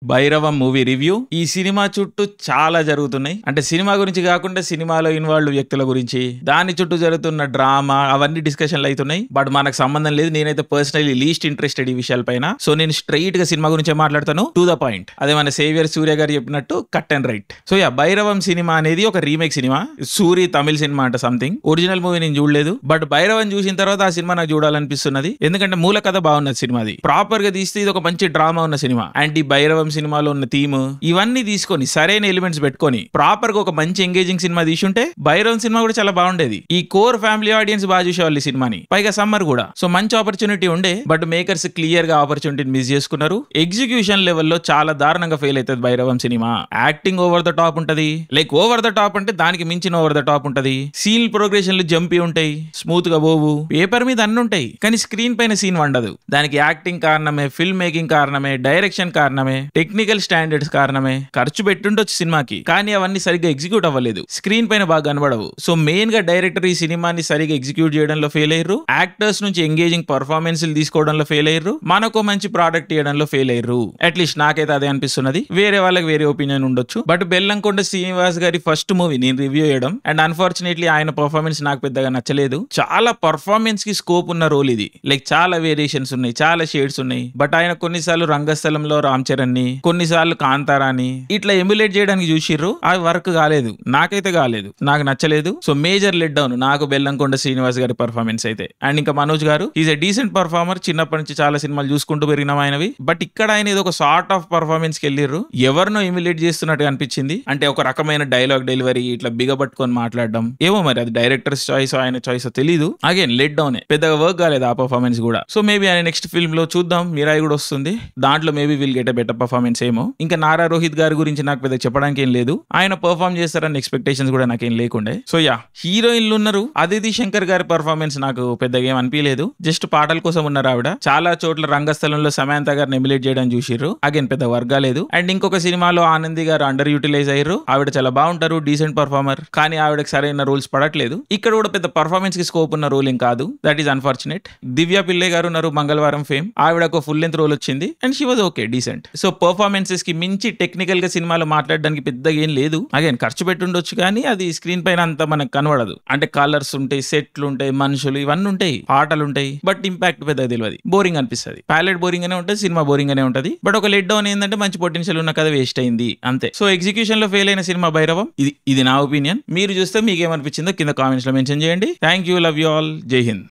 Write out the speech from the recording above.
Bhairavam movie review. ఈ cinema చుట్టూ చాలా జరుగుతున్నాయి. అంటే సినిమా గురించి కాకుండా సినిమాలో ఇన్వాల్వ్ వ్యక్తుల గురించి, దాని చుట్టూ జరుగుతున్న డ్రామా, అవన్నీ డిస్కషన్లు అవుతున్నాయి. బట్ మనకు సంబంధం లేదు. నేనైతే పర్సనలీ లీస్ట్ ఇంట్రెస్టెడ్ ఈ విషయాలపైన. సో నేను స్ట్రైట్ గా సినిమా గురించే మాట్లాడతాను, టు ద పాయింట్. అదే మన సేవియర్ సూర్య గారు చెప్పినట్టు cut and right. So Bhairavam cinema అనేది ఒక రీమేక్ సినిమా. సూరి తమిళ సినిమా అంట సంథింగ్. ఒరిజినల్ మూవీ నేను చూడలేదు, బట్ భైరవం చూసిన తర్వాత ఆ సినిమా నాకు చూడాలనిపిస్తున్నది. ఎందుకంటే మూల కథ బాగున్నది సినిమాది. ప్రాపర్ గా తీస్తే ఇది ఒక మంచి డ్రామా ఉన్న సినిమా. అండ్ ఈ భైరవం సినిమాలో ఉన్న థీమ్ ఇవన్నీ తీసుకొని సరైన ఎలిమెంట్స్ పెట్టుకొని ప్రాపర్ గా ఒక మంచి ఎంగేజింగ్ సినిమా తీసుంటే భైరవం సినిమా కూడా చాలా బాగుండేది. ఈ కోర్ ఫ్యామిలీ ఆడియన్స్ బాగా చూసేవాళ్ళు ఈ సినిమాని, పైగా సమ్మర్ కూడా. సో మంచి ఆపర్చునిటీ ఉండే, బట్ మేకర్స్ క్లియర్ గా ఆపర్చునిటీని మిస్ చేసుకున్నారు. ఎగ్జిక్యూషన్ లెవెల్లో చాలా దారుణంగా ఫెయిల్ అవుతుంది Bhairavam cinema. Acting over the top ఉంటది, లైక్ ఓవర్ ద టాప్ అంటే దానికి మించిన ఓవర్ ద టాప్ ఉంటది. సీన్ ప్రోగ్రెషన్లు జంపీ ఉంటాయి, స్మూత్ గా పోవు. పేపర్ మీద అన్ని ఉంటాయి, కానీ స్క్రీన్ పైన సీన్ వండదు. దానికి యాక్టింగ్ కారణమే, ఫిల్మ్ మేకింగ్ కారణమే, డైరెక్షన్ కారణమే, టెక్నికల్ స్టాండర్డ్స్ కారణమే. ఖర్చు పెట్టుండొచ్చు సినిమాకి, కానీ అవన్నీ సరిగ్గా ఎగ్జిక్యూట్ అవ్వలేదు. స్క్రీన్ పైన బాగా కనబడవు. సో మెయిన్ గా డైరెక్టర్ ఈ సినిమాని సరిగ్గా ఎగ్జిక్యూట్ చేయడంలో ఫెయిల్ అయ్యారు. యాక్టర్స్ నుంచి ఎంగేజింగ్ పర్ఫార్మెన్స్ తీసుకోవడంలో ఫెయిల్ అయ్యారు. మనకు మంచి ప్రోడక్ట్ ఇవ్వడంలో ఫెయిల్ అయ్యారు. అట్లీస్ట్ నాకైతే అదే అనిపిస్తున్నది. వేరే వాళ్ళకి వేరే ఒపీనియన్ ఉండొచ్చు, బట్ బెల్లంకొండ శ్రీనివాస్ గారి ఫస్ట్ మూవీ నేను రివ్యూ చేయడం, అండ్ అన్ఫార్చునేట్లీ ఆయన పర్ఫార్మెన్స్ నాకు పెద్దగా నచ్చలేదు. చాలా పర్ఫార్మెన్స్ కి స్కోప్ ఉన్న రోల్ ఇది. లైక్ చాలా వేరియేషన్స్ ఉన్నాయి, చాలా షేడ్స్ ఉన్నాయి. బట్ ఆయన కొన్నిసార్లు రంగస్థలంలో రామ్ చరణ్ ని, కొన్నిసార్లు కాంతారాని ఇట్లా ఎమ్యులేట్ చేయడానికి చూసిర్రు. అది వర్క్ కాలేదు, నాకైతే కాలేదు, నాకు నచ్చలేదు. సో మేజర్ లెట్ డౌన్ నాకు బెల్లంకొండ శ్రీనివాస్ గారి పర్ఫార్మెన్స్ అయితే. అండ్ ఇంకా మనోజ్ గారు ఈజ్ ఎ డీసెంట్ పర్ఫార్మర్. చిన్నప్పటి నుంచి చాలా సినిమాలు చూసుకుంటూ పెరిగిన ఆయనవి. బట్ ఇక్కడ ఆయన ఏదో ఒక సార్ట్ ఆఫ్ పర్ఫార్మెన్స్ కి వెళ్ళిర్రు. ఎవరినో ఎమ్యులేట్ చేస్తున్నట్టు అనిపించింది. అంటే ఒక రకమైన డైలాగ్ డెలివరీ ఇట్లా బిగబట్టుకొని మాట్లాడడం. ఏమో మరి అది డైరెక్టర్స్ చాయిస్ ఆయన చాయిస్ తెలీదు. అగైన్ లెట్ డౌన్, పెద్దగా వర్క్ కాలేదు ఆ పర్ఫార్మెన్స్ కూడా. సో మేబీ ఆయన నెక్స్ట్ ఫిల్మ్ లో చూద్దాం. మీరాయి కూడా వస్తుంది, దాంట్లో maybe will get a better performance ఏమో. ఇంకా నారా రోహిత్ గారి గురించి నాకు పెద్ద చెప్పడానికి ఏం లేదు. ఆయన పర్ఫార్మ్ చేస్తారని ఎక్స్పెక్టేషన్స్ కూడా నాకేం లేకుండే. సో హీరోయిన్లు ఉన్నారు. అదితి శంకర్ గారి పర్ఫార్మెన్స్ నాకు పెద్దగా ఏం అనిపించలేదు. జస్ట్ పాటల కోసం ఉన్నారు ఆవిడ. చాలా చోట్ల రంగస్థలంలో సమంత గారిని ఎమ్యులేట్ చేయడం చూసిర్రు. అగైన్ పెద్ద వర్గా లేదు. అండ్ ఇంకొక సినిమాలో ఆనంది గారు అండర్ యూటిలైజ్ అయ్యారు. ఆవిడ చాలా బాగుంటారు, డీసెంట్ పర్ఫార్మర్, కానీ ఆవిడకి సరైన రోల్స్ పడట్లేదు. ఇక్కడ కూడా పెద్ద పర్ఫార్మెన్స్ కి స్కోప్ ఉన్న రోల్ ఏం కాదు. That is unfortunate. దివ్య పిల్లే గారు ఉన్నారు, మంగళవారం ఫేమ్. ఆవిడకు ఫుల్ లెంత్ రోల్ వచ్చింది and she was okay, decent. So performances కి మించి టెక్నికల్ గా సినిమాలో మాట్లాడడానికి పెద్దగా ఏం లేదు. అగైన్ ఖర్చు పెట్టుండొచ్చు, కానీ అది స్క్రీన్ పైన అంత మనకు కనబడదు. అంటే కలర్స్ ఉంటాయి, సెట్లు ఉంటాయి, మనుషులు ఇవన్నీ ఉంటాయి, పాటలు ఉంటాయి, బట్ ఇంపాక్ట్ పెద్దగా తెలియదు. బోరింగ్ అనిపిస్తుంది. ప్యాలెట్ బోరింగ్ అనే ఉంటుంది, సినిమా బోరింగ్ అనే ఉంటుంది. బట్ ఒక లెట్ డౌన్ ఏంటంటే మంచి పొటెన్షియల్ ఉన్న కథ వేస్ట్ అయింది అంతే. సో ఎగ్జిక్యూషన్ లో ఫెయిల్ అయిన సినిమా భైరవం. ఇది నా ఒపీనియన్. మీరు చూస్తే మీకేమనిపించిందో కింద కామెంట్స్ లో మెన్షన్ చేయండి. Thank you, love you all, జై హింద్.